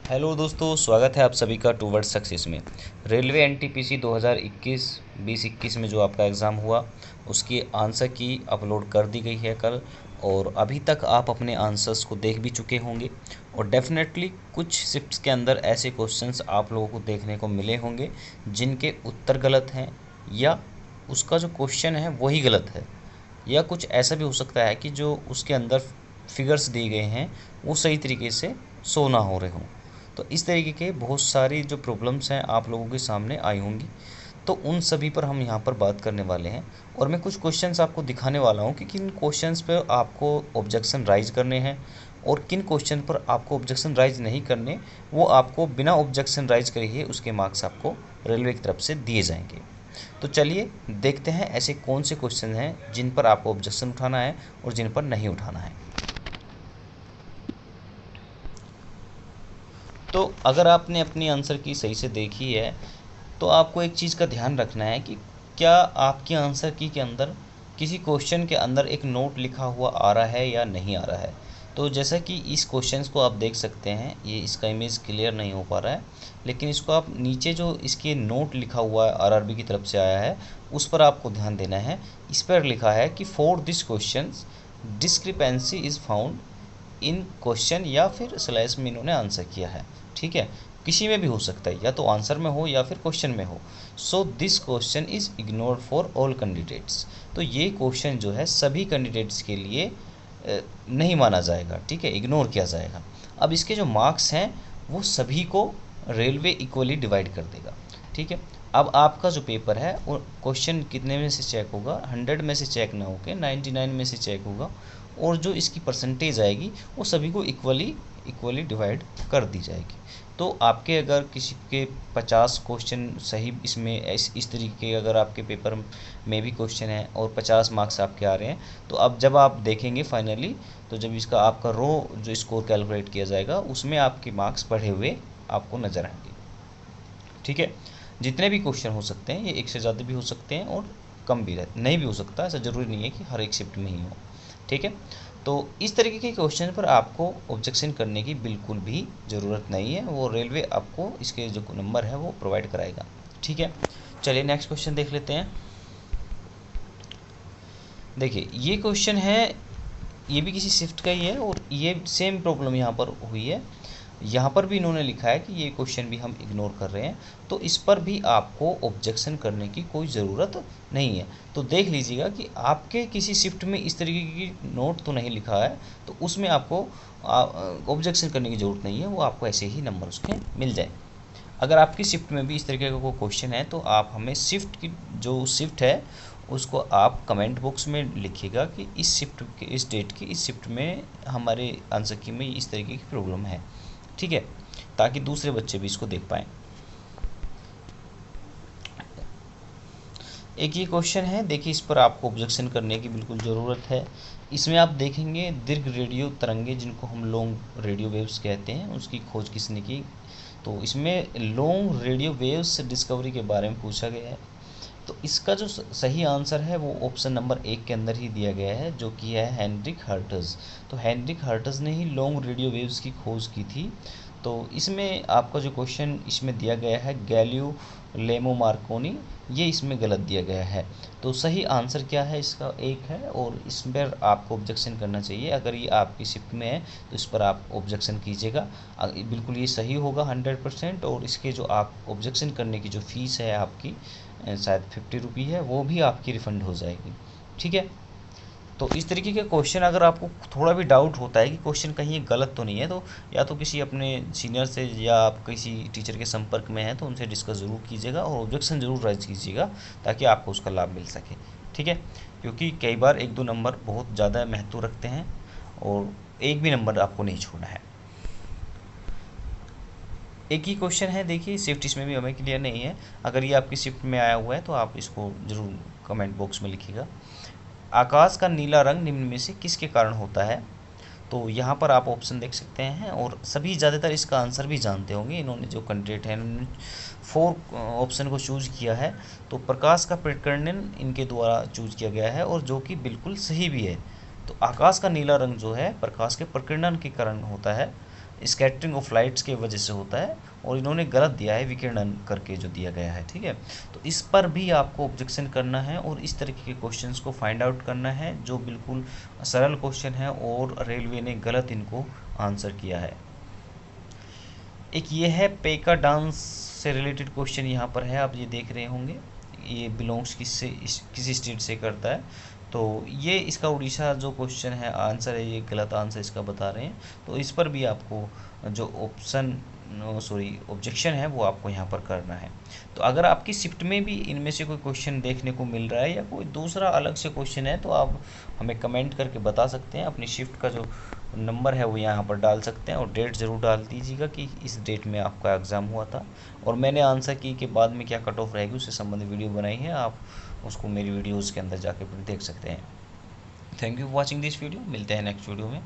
Hello दोस्तों, स्वागत है आप सभी का टूवर्ड्स सक्सेस में। रेलवे एनटीपीसी 2021 में जो आपका एग्ज़ाम हुआ उसकी आंसर की अपलोड कर दी गई है कल। और अभी तक आप अपने आंसर्स को देख भी चुके होंगे और डेफिनेटली कुछ शिफ्ट्स के अंदर ऐसे क्वेश्चंस आप लोगों को देखने को मिले होंगे जिनके उत्तर गलत हैं, या उसका जो क्वेश्चन है वही गलत है, या कुछ ऐसा भी हो सकता है कि जो उसके अंदर फिगर्स दिए गए हैं वो सही तरीके से शो ना हो रहे हों। तो इस तरीके के बहुत सारी जो प्रॉब्लम्स हैं आप लोगों के सामने आई होंगी, तो उन सभी पर हम यहाँ पर बात करने वाले हैं। और मैं कुछ क्वेश्चंस आपको दिखाने वाला हूँ कि किन क्वेश्चंस पर आपको ऑब्जेक्शन राइज करने हैं और किन क्वेश्चन पर आपको ऑब्जेक्शन राइज नहीं करने, वो आपको बिना ऑब्जेक्शन राइज करे ही उसके मार्क्स आपको रेलवे की तरफ से दिए जाएंगे। तो चलिए देखते हैं ऐसे कौन से क्वेश्चन हैं जिन पर आपको ऑब्जेक्शन उठाना है और जिन पर नहीं उठाना है। तो अगर आपने अपनी आंसर की सही से देखी है तो आपको एक चीज़ का ध्यान रखना है कि क्या आपकी आंसर की के अंदर किसी क्वेश्चन के अंदर एक नोट लिखा हुआ आ रहा है या नहीं आ रहा है। तो जैसा कि इस क्वेश्चन को आप देख सकते हैं, ये इसका इमेज क्लियर नहीं हो पा रहा है, लेकिन इसको आप नीचे जो इसके नोट लिखा हुआ है आरआरबी की तरफ से आया है उस पर आपको ध्यान देना है। इस पर लिखा है कि for this question discrepancy is found in question, या फिर स्लैश में इन्होंने आंसर किया है। ठीक है, किसी में भी हो सकता है, या तो आंसर में हो या फिर क्वेश्चन में हो। So this question is ignored for all candidates. तो ये क्वेश्चन जो है सभी कैंडिडेट्स के लिए नहीं माना जाएगा, ठीक है, इग्नोर किया जाएगा। अब इसके जो मार्क्स हैं वो सभी को रेलवे इक्वली डिवाइड कर देगा। ठीक है, अब आपका जो पेपर है वो क्वेश्चन कितने में से चेक होगा, 100 में से चेक ना होकर 99 में से चेक होगा, और जो इसकी परसेंटेज आएगी वो सभी को इक्वली डिवाइड कर दी जाएगी। तो आपके अगर किसी के 50 क्वेश्चन सही इसमें इस तरीके के अगर आपके पेपर में भी क्वेश्चन है और 50 मार्क्स आपके आ रहे हैं, तो अब जब आप देखेंगे फाइनली, तो जब इसका आपका रो जो स्कोर कैलकुलेट किया जाएगा उसमें आपके मार्क्स बढ़े हुए आपको नज़र आएंगे। ठीक है, जितने भी क्वेश्चन हो सकते हैं, ये एक से ज़्यादा भी हो सकते हैं और कम भी नहीं भी हो सकता, ऐसा ज़रूरी नहीं है कि हर एक शिफ्ट में ही हो। ठीक है, तो इस तरीके के क्वेश्चन पर आपको ऑब्जेक्शन करने की बिल्कुल भी ज़रूरत नहीं है, वो रेलवे आपको इसके जो नंबर है वो प्रोवाइड कराएगा। ठीक है, चलिए नेक्स्ट क्वेश्चन देख लेते हैं। देखिए ये क्वेश्चन है, ये भी किसी शिफ्ट का ही है और ये सेम प्रॉब्लम यहाँ पर हुई है। यहाँ पर भी इन्होंने लिखा है कि ये क्वेश्चन भी हम इग्नोर कर रहे हैं, तो इस पर भी आपको ऑब्जेक्शन करने की कोई ज़रूरत नहीं है। तो देख लीजिएगा कि आपके किसी शिफ्ट में इस तरीके की नोट तो नहीं लिखा है, तो उसमें आपको ऑब्जेक्शन करने की ज़रूरत नहीं है, वो आपको ऐसे ही नंबर उसके मिल जाए। अगर आपकी शिफ्ट में भी इस तरीके का कोई क्वेश्चन है तो आप हमें शिफ्ट की जो शिफ्ट है उसको आप कमेंट बॉक्स में लिखिएगा कि इस शिफ्ट के इस डेट की इस शिफ्ट में हमारे आंसर की में इस तरीके की प्रॉब्लम है। ठीक है, ताकि दूसरे बच्चे भी इसको देख पाएँ। एक ये क्वेश्चन है, देखिए इस पर आपको ऑब्जेक्शन करने की बिल्कुल ज़रूरत है। इसमें आप देखेंगे दीर्घ रेडियो तरंगे, जिनको हम लॉन्ग रेडियो वेव्स कहते हैं, उसकी खोज किसने की। तो इसमें लॉन्ग रेडियो वेव्स डिस्कवरी के बारे में पूछा गया है। तो इसका जो सही आंसर है वो ऑप्शन नंबर 1 के अंदर ही दिया गया है, जो कि है हेनरिक हर्ट्ज। तो हेनरिक हर्ट्ज ने ही लॉन्ग रेडियो वेव्स की खोज की थी। तो इसमें आपका जो क्वेश्चन इसमें दिया गया है गैलियो लेमो मार्कोनी, ये इसमें गलत दिया गया है। तो सही आंसर क्या है इसका 1 है, और इस पर आपको ऑब्जेक्शन करना चाहिए। अगर ये आपकी शिफ्ट में है तो इस पर आप ऑब्जेक्शन कीजिएगा, बिल्कुल ये सही होगा 100%। और इसके जो आप ऑब्जेक्शन करने की जो फ़ीस है आपकी शायद 50 रुपी है, वो भी आपकी रिफ़ंड हो जाएगी। ठीक है, तो इस तरीके के क्वेश्चन अगर आपको थोड़ा भी डाउट होता है कि क्वेश्चन कहीं गलत तो नहीं है, तो या तो किसी अपने सीनियर से या आप किसी टीचर के संपर्क में हैं तो उनसे डिस्कस ज़रूर कीजिएगा और ऑब्जेक्शन ज़रूर राइज कीजिएगा, ताकि आपको उसका लाभ मिल सके। ठीक है, क्योंकि कई बार 1-2 नंबर बहुत ज़्यादा महत्व रखते हैं और एक भी नंबर आपको नहीं छोड़ना है। एक ही क्वेश्चन है, देखिए शिफ्ट इसमें भी हमें क्लियर नहीं है। अगर ये आपकी शिफ्ट में आया हुआ है तो आप इसको ज़रूर कमेंट बॉक्स में लिखिएगा। आकाश का नीला रंग निम्न में से किसके कारण होता है। तो यहाँ पर आप ऑप्शन देख सकते हैं और सभी ज़्यादातर इसका आंसर भी जानते होंगे। इन्होंने जो कैंडिडेट हैं उन्होंने 4 ऑप्शन को चूज किया है। तो प्रकाश का प्रकीर्णन इनके द्वारा चूज किया गया है और जो कि बिल्कुल सही भी है। तो आकाश का नीला रंग जो है प्रकाश के प्रकीर्णन के कारण होता है। स्कैटरिंग ऑफ लाइट्स के वजह से होता है, और इन्होंने गलत दिया है विकिरण करके जो दिया गया है, ठीक है। तो इस पर भी आपको ऑब्जेक्शन करना है और इस तरीके के क्वेश्चंस को फाइंड आउट करना है जो बिल्कुल सरल क्वेश्चन है और रेलवे ने गलत इनको आंसर किया है। एक ये है पेका डांस से रिलेटेड क्वेश्चन यहाँ पर है, आप ये देख रहे होंगे, ये बिलोंग्स किसी स्टेट से करता है। तो ये इसका उड़ीसा जो क्वेश्चन है आंसर है, ये गलत आंसर इसका बता रहे हैं। तो इस पर भी आपको जो ऑब्जेक्शन है वो आपको यहाँ पर करना है। तो अगर आपकी शिफ्ट में भी इनमें से कोई क्वेश्चन देखने को मिल रहा है या कोई दूसरा अलग से क्वेश्चन है तो आप हमें कमेंट करके बता सकते हैं। अपनी शिफ्ट का जो नंबर है वो यहाँ पर डाल सकते हैं और डेट ज़रूर डाल दीजिएगा कि इस डेट में आपका एग्ज़ाम हुआ था। और मैंने आंसर की के बाद में क्या कट ऑफ रहेगी उससे संबंधित वीडियो बनाई है, आप उसको मेरी वीडियोज़ के अंदर जाके देख सकते हैं। Thank you for watching this video, मिलते हैं नेक्स्ट वीडियो में।